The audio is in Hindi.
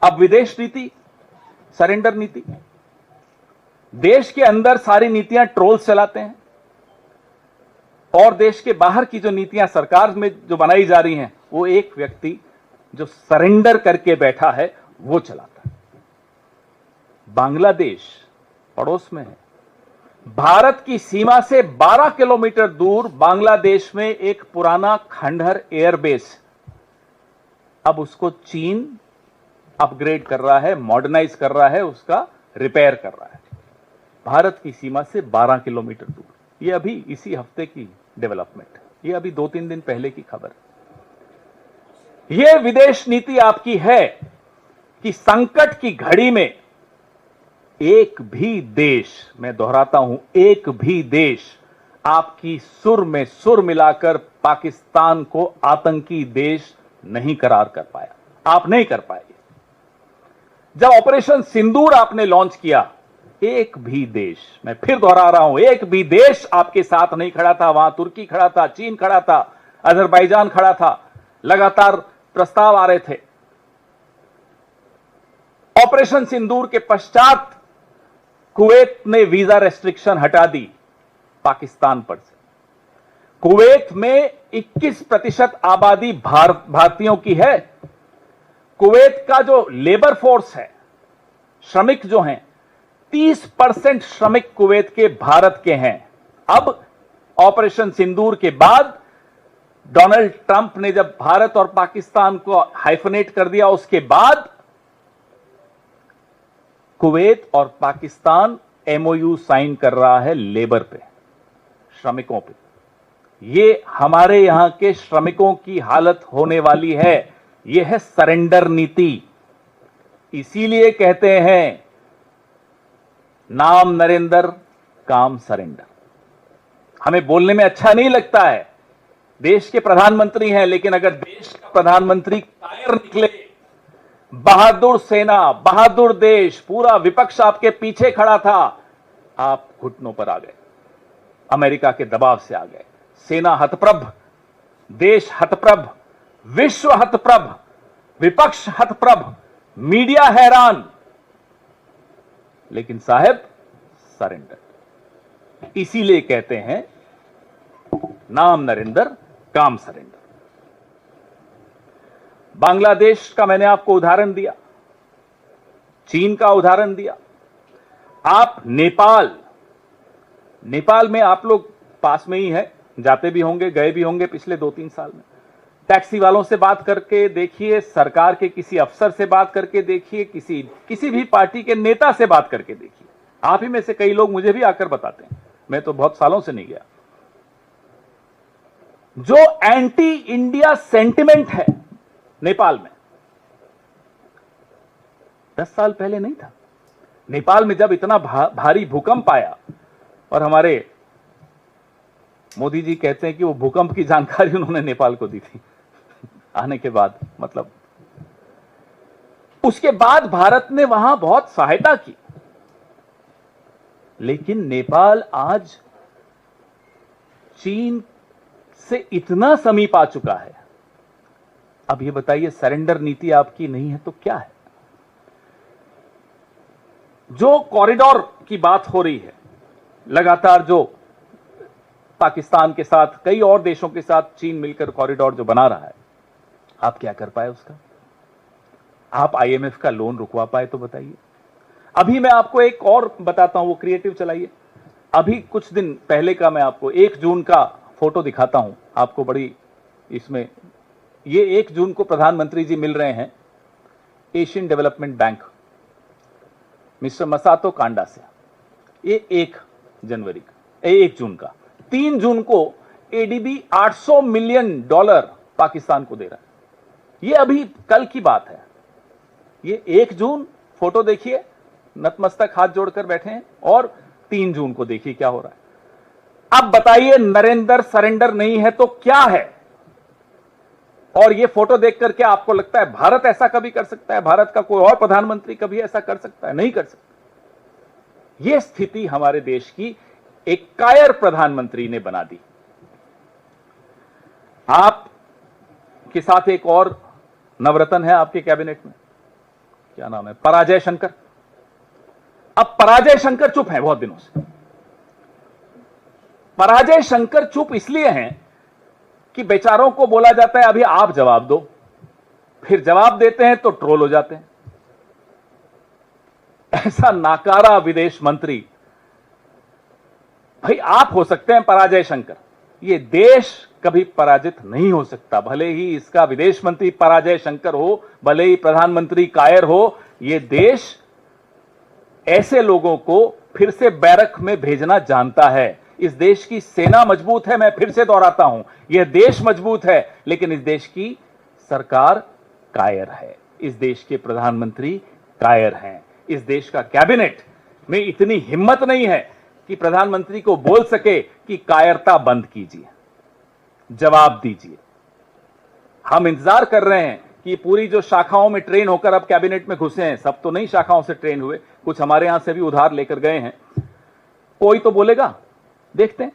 अब विदेश नीति, सरेंडर नीति। देश के अंदर सारी नीतियां ट्रोल्स चलाते हैं और देश के बाहर की जो नीतियां सरकार में जो बनाई जा रही हैं वो एक व्यक्ति जो सरेंडर करके बैठा है वो चलाता है। बांग्लादेश पड़ोस में है, भारत की सीमा से 12 किलोमीटर दूर बांग्लादेश में एक पुराना खंडहर एयरबेस, अब उसको चीन अपग्रेड कर रहा है, मॉडर्नाइज कर रहा है, उसका रिपेयर कर रहा है, भारत की सीमा से 12 किलोमीटर दूर। ये अभी इसी हफ्ते की डेवलपमेंट, ये अभी 2-3 दिन पहले की खबर। ये विदेश नीति आपकी है कि संकट की घड़ी में एक भी देश, मैं दोहराता हूं, एक भी देश आपकी सुर में सुर मिलाकर पाकिस्तान को आतंकी देश नहीं करार कर पाया। आप नहीं कर पाए। जब ऑपरेशन सिंदूर आपने लॉन्च किया, एक भी देश, मैं फिर दोहरा रहा हूं, एक भी देश आपके साथ नहीं खड़ा था। वहां तुर्की खड़ा था, चीन खड़ा था, अजरबैजान खड़ा था, लगातार प्रस्ताव आ रहे थे। ऑपरेशन सिंदूर के पश्चात कुवैत ने वीजा रेस्ट्रिक्शन हटा दी पाकिस्तान पर से। कुवैत में 21% आबादी भारतीयों की है। कुवैत का जो लेबर फोर्स है, श्रमिक जो हैं, 30% श्रमिक कुवैत के भारत के हैं। अब ऑपरेशन सिंदूर के बाद डोनाल्ड ट्रंप ने जब भारत और पाकिस्तान को हाइफनेट कर दिया, उसके बाद कुवैत और पाकिस्तान एमओयू साइन कर रहा है लेबर पे, श्रमिकों पे। ये हमारे यहां के श्रमिकों की हालत होने वाली है। यह है सरेंडर नीति। इसीलिए कहते हैं नाम नरेंद्र, काम सरेंडर। हमें बोलने में अच्छा नहीं लगता है, देश के प्रधानमंत्री हैं, लेकिन अगर देश का प्रधानमंत्री कायर निकले, बहादुर सेना, बहादुर देश, पूरा विपक्ष आपके पीछे खड़ा था, आप घुटनों पर आ गए, अमेरिका के दबाव से आ गए। सेना हतप्रभ, देश हतप्रभ, विश्व हतप्रभ, विपक्ष हतप्रभ, मीडिया हैरान, लेकिन साहब सरेंडर। इसीलिए कहते हैं नाम नरेंद्र, काम सरेंडर। बांग्लादेश का मैंने आपको उदाहरण दिया, चीन का उदाहरण दिया। आप नेपाल में आप लोग पास में ही है, जाते भी होंगे, गए भी होंगे पिछले 2-3 साल में। टैक्सी वालों से बात करके देखिए, सरकार के किसी अफसर से बात करके देखिए, किसी भी पार्टी के नेता से बात करके देखिए। आप ही में से कई लोग मुझे भी आकर बताते हैं, मैं तो बहुत सालों से नहीं गया। जो एंटी इंडिया सेंटिमेंट है नेपाल में, 10 साल पहले नहीं था। नेपाल में जब इतना भारी भूकंप आया, और हमारे मोदी जी कहते हैं कि वो भूकंप की जानकारी उन्होंने नेपाल को दी थी आने के बाद, मतलब उसके बाद भारत ने वहां बहुत सहायता की। लेकिन नेपाल आज चीन से इतना समीप आ चुका है। अब ये बताइए, सरेंडर नीति आपकी नहीं है तो क्या है? जो कॉरिडोर की बात हो रही है, लगातार जो पाकिस्तान के साथ, कई और देशों के साथ चीन मिलकर कॉरिडोर जो बना रहा है, आप क्या कर पाए उसका? आप आईएमएफ का लोन रुकवा पाए तो बताइए। अभी मैं आपको एक और बताता हूं, वो क्रिएटिव चलाइए। अभी कुछ दिन पहले का मैं आपको 1 जून का फोटो दिखाता हूं आपको, बड़ी इसमें, ये 1 जून को प्रधानमंत्री जी मिल रहे हैं Asian development bank, mister Masato Kanda से। ये 1 जून का। 3 जून को एडीबी $800 मिलियन पाकिस्तान को दे रहा है। ये अभी कल की बात है। ये 1 जून फोटो देखिए, नतमस्तक हाथ जोड़कर बैठे हैं, और 3 जून को देखिए क्या हो रहा है। अब बताइए, नरेंद्र सरेंडर नहीं है तो क्या है? और ये फोटो देख करके आपको लगता है भारत ऐसा कभी कर सकता है? भारत का कोई और प्रधानमंत्री कभी ऐसा कर सकता है? नहीं कर सकता। यह स्थिति हमारे देश की एक कायर प्रधानमंत्री ने बना दी। आप के साथ एक और नवरत्न है आपके कैबिनेट में, क्या नाम है, पराजय शंकर। अब पराजय शंकर चुप हैं बहुत दिनों से। पराजय शंकर चुप इसलिए हैं कि बेचारों को बोला जाता है अभी आप जवाब दो, फिर जवाब देते हैं तो ट्रोल हो जाते हैं। ऐसा नाकारा विदेश मंत्री, भाई आप हो सकते हैं पराजय शंकर, ये देश कभी पराजित नहीं हो सकता। भले ही इसका विदेश मंत्री पराजय शंकर हो, भले ही प्रधानमंत्री कायर हो, ये देश ऐसे लोगों को फिर से बैरक में भेजना जानता है। इस देश की सेना मजबूत है, मैं फिर से दोहराता हूं, यह देश मजबूत है, लेकिन इस देश की सरकार कायर है, इस देश के प्रधानमंत्री कायर हैं, इस देश का कैबिनेट में इतनी हिम्मत नहीं है कि प्रधानमंत्री को बोल सके कि कायरता बंद कीजिए, जवाब दीजिए। हम इंतजार कर रहे हैं कि पूरी जो शाखाओं में ट्रेन होकर अब कैबिनेट में घुसे हैं, सब तो नहीं शाखाओं से ट्रेन हुए, कुछ हमारे यहां से भी उधार लेकर गए हैं, कोई तो बोलेगा, देखते हैं।